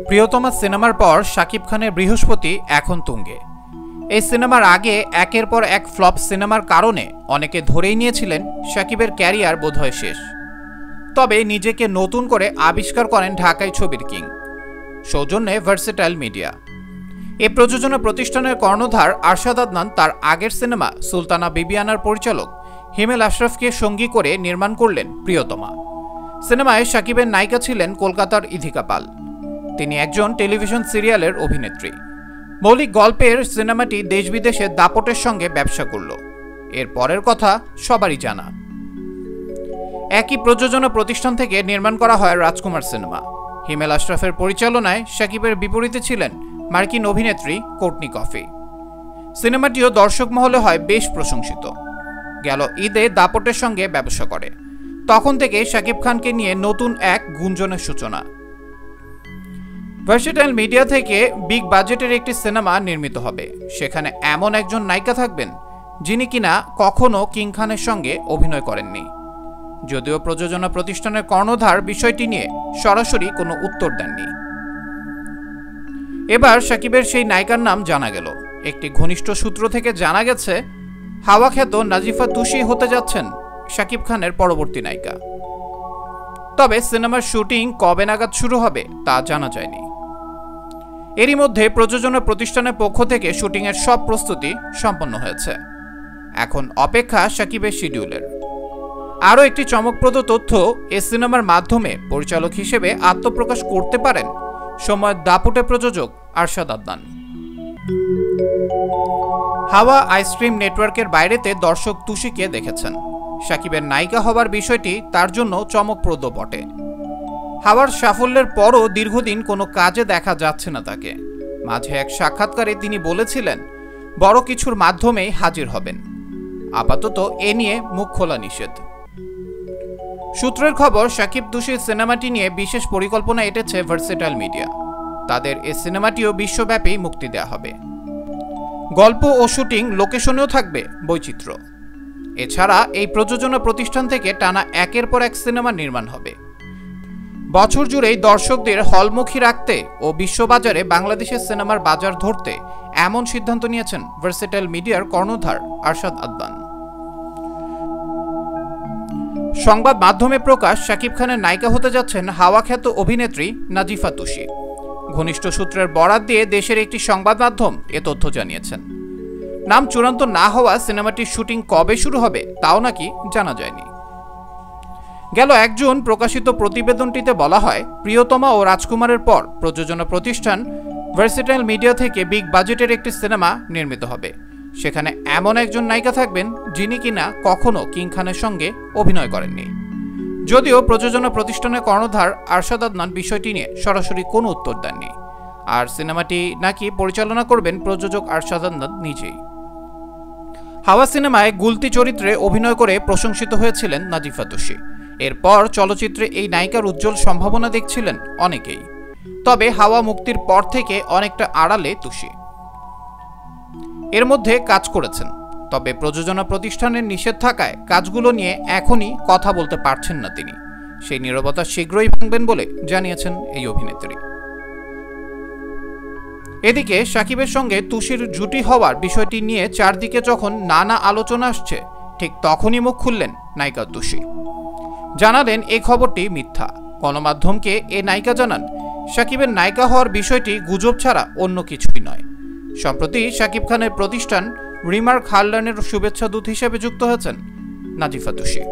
প্রিয়তমা সিনেমার পর শাকিব খানের বৃহস্পতি এখন তুঙ্গে। এই সিনেমার আগে একের পর এক ফ্লপ সিনেমার কারণে অনেকে ধরেই নিয়েছিলেন শাকিবের ক্যারিয়ার বোধহয় শেষ। তবে নিজেকে নতুন করে আবিষ্কার করেন ঢাকাই ছবির কিং, সৌজন্যে ভার্সেটাইল মিডিয়া। এই প্রযোজনা প্রতিষ্ঠানের কর্ণধার আরশাদ আদনান তার আগের সিনেমা সুলতানা বিবিয়ানার পরিচালক হিমেল আশরাফকে সঙ্গী করে নির্মাণ করলেন প্রিয়তমা। সিনেমায় শাকিবের নায়িকা ছিলেন কলকাতার ইধিকা পাল। তিনি একজন টেলিভিশন সিরিয়ালের অভিনেত্রী। মৌলিক গল্পের সিনেমাটি দেশ বিদেশে দাপটের সঙ্গে ব্যবসা করল। এর পরের কথা সবারই জানা। একই প্রযোজনা প্রতিষ্ঠান থেকে নির্মাণ করা হয় রাজকুমার সিনেমা। হিমেল আশরাফের পরিচালনায় শাকিবের বিপরীতে ছিলেন মার্কিন অভিনেত্রী কোর্টনি কফি। সিনেমাটিও দর্শক মহলে হয় বেশ প্রশংসিত। গেল ঈদে দাপটের সঙ্গে ব্যবসা করে। তখন থেকে শাকিব খানকে নিয়ে নতুন এক গুঞ্জনের সূচনা। ভার্সেটাইল মিডিয়া থেকে বিগ বাজেটের একটি সিনেমা নির্মিত হবে। সেখানে এমন একজন নায়িকা থাকবেন যিনি কিনা কখনো কিং খানের সঙ্গে অভিনয় করেননি। যদিও প্রযোজনা প্রতিষ্ঠানের কর্ণধার বিষয়টি নিয়ে সরাসরি কোনো উত্তর দেননি। এবার শাকিবের সেই নায়িকার নাম জানা গেল। একটি ঘনিষ্ঠ সূত্র থেকে জানা গেছে হাওয়া খ্যাত নাজিফা তুষি হতে যাচ্ছেন শাকিব খানের পরবর্তী নায়িকা। তবে সিনেমার শুটিং কবে নাগাদ শুরু হবে তা জানা যায়নি। এরই মধ্যে প্রযোজনা প্রতিষ্ঠানের পক্ষ থেকে শুটিংয়ের সব প্রস্তুতি সম্পন্ন হয়েছে। এখন অপেক্ষা শাকিবের শিডিউলের। আরও একটি চমকপ্রদ তথ্য, এ সিনেমার মাধ্যমে পরিচালক হিসেবে আত্মপ্রকাশ করতে পারেন সময়ের দাপুটে প্রযোজক আরশাদ আদনান। হাওয়া আইসক্রিম নেটওয়ার্কের বাইরেতে দর্শক তুষিকে দেখেছেন। শাকিবের নায়িকা হবার বিষয়টি তার জন্য চমকপ্রদ বটে। হাওয়ার সাফল্যের পরও দীর্ঘদিন কোনো কাজে দেখা যাচ্ছে না তাকে। মাঝে এক সাক্ষাৎকারে তিনি বলেছিলেন বড় কিছুর মাধ্যমেই হাজির হবেন। আপাতত এ নিয়ে মুখ খোলা নিষেধ। সূত্রের খবর, শাকিব তুষির সিনেমাটি নিয়ে বিশেষ পরিকল্পনা এঁটেছে ভার্সেটাইল মিডিয়া। তাদের এ সিনেমাটিও বিশ্বব্যাপী মুক্তি দেওয়া হবে। গল্প ও শুটিং লোকেশনেও থাকবে বৈচিত্র্য। এছাড়া এই প্রযোজনা প্রতিষ্ঠান থেকে টানা একের পর এক সিনেমা নির্মাণ হবে। বছর জুড়েই দর্শকদের হলমুখী রাখতে ও বিশ্ববাজারে বাংলাদেশের সিনেমার বাজার ধরতে এমন সিদ্ধান্ত নিয়েছেন ভার্সেটাইল মিডিয়ার কর্ণধার আরশাদ আদনান। সংবাদ মাধ্যমে প্রকাশ, শাকিব খানের নায়িকা হতে যাচ্ছেন হাওয়া খ্যাত অভিনেত্রী নাজিফা তুষি। ঘনিষ্ঠ সূত্রের বরাত দিয়ে দেশের একটি সংবাদ মাধ্যম এ তথ্য জানিয়েছেন। নাম চূড়ান্ত না হওয়া সিনেমাটির শুটিং কবে শুরু হবে তাও নাকি জানা যায়নি। গেল ১ জুন প্রকাশিত প্রতিবেদনটিতে বলা হয়, প্রিয়তমা ও রাজকুমারের পর প্রযোজনা প্রতিষ্ঠান ভার্সেটাইল মিডিয়া থেকে বিগ বাজেটের একটি সিনেমা নির্মিত হবে। সেখানে এমন একজন নায়িকা থাকবেন যিনি কিনা কখনো কিং খানের সঙ্গে অভিনয় করেননি। যদিও প্রযোজনা প্রতিষ্ঠানের কর্ণধার আরশাদ আদনান বিষয়টি নিয়ে সরাসরি কোনো উত্তর দেননি। আর সিনেমাটি নাকি পরিচালনা করবেন প্রযোজক আরশাদ আদনান নিজেই। হাওয়া সিনেমায় গুলতি চরিত্রে অভিনয় করে প্রশংসিত হয়েছিলেন নাজিফা তুষি। এরপর চলচ্চিত্রে এই নায়িকার উজ্জ্বল সম্ভাবনা দেখছিলেন অনেকেই। তবে হাওয়া মুক্তির পর থেকে অনেকটা আড়ালে তুষি। এর মধ্যে কাজ করেছেন, তবে প্রযোজনা প্রতিষ্ঠানের নিষেধ থাকায় কাজগুলো নিয়ে এখনই কথা বলতে পারছেন না তিনি। সেই নীরবতা শীঘ্রই ভাঙবেন বলে জানিয়েছেন এই অভিনেত্রী। এদিকে শাকিবের সঙ্গে তুষির জুটি হওয়ার বিষয়টি নিয়ে চারদিকে যখন নানা আলোচনা আসছে, ঠিক তখনই মুখ খুললেন নায়িকা তুষি। জানালেন এই খবরটি মিথ্যা। গণমাধ্যমকে এ নায়িকা জানান, শাকিবের নায়িকা হওয়ার বিষয়টি গুজব ছাড়া অন্য কিছুই নয়। সম্প্রতি শাকিব খানের প্রতিষ্ঠান রিমার্ক হারল্যান্ডের শুভেচ্ছা দূত হিসেবে যুক্ত হয়েছেন নাজিফা তুষি।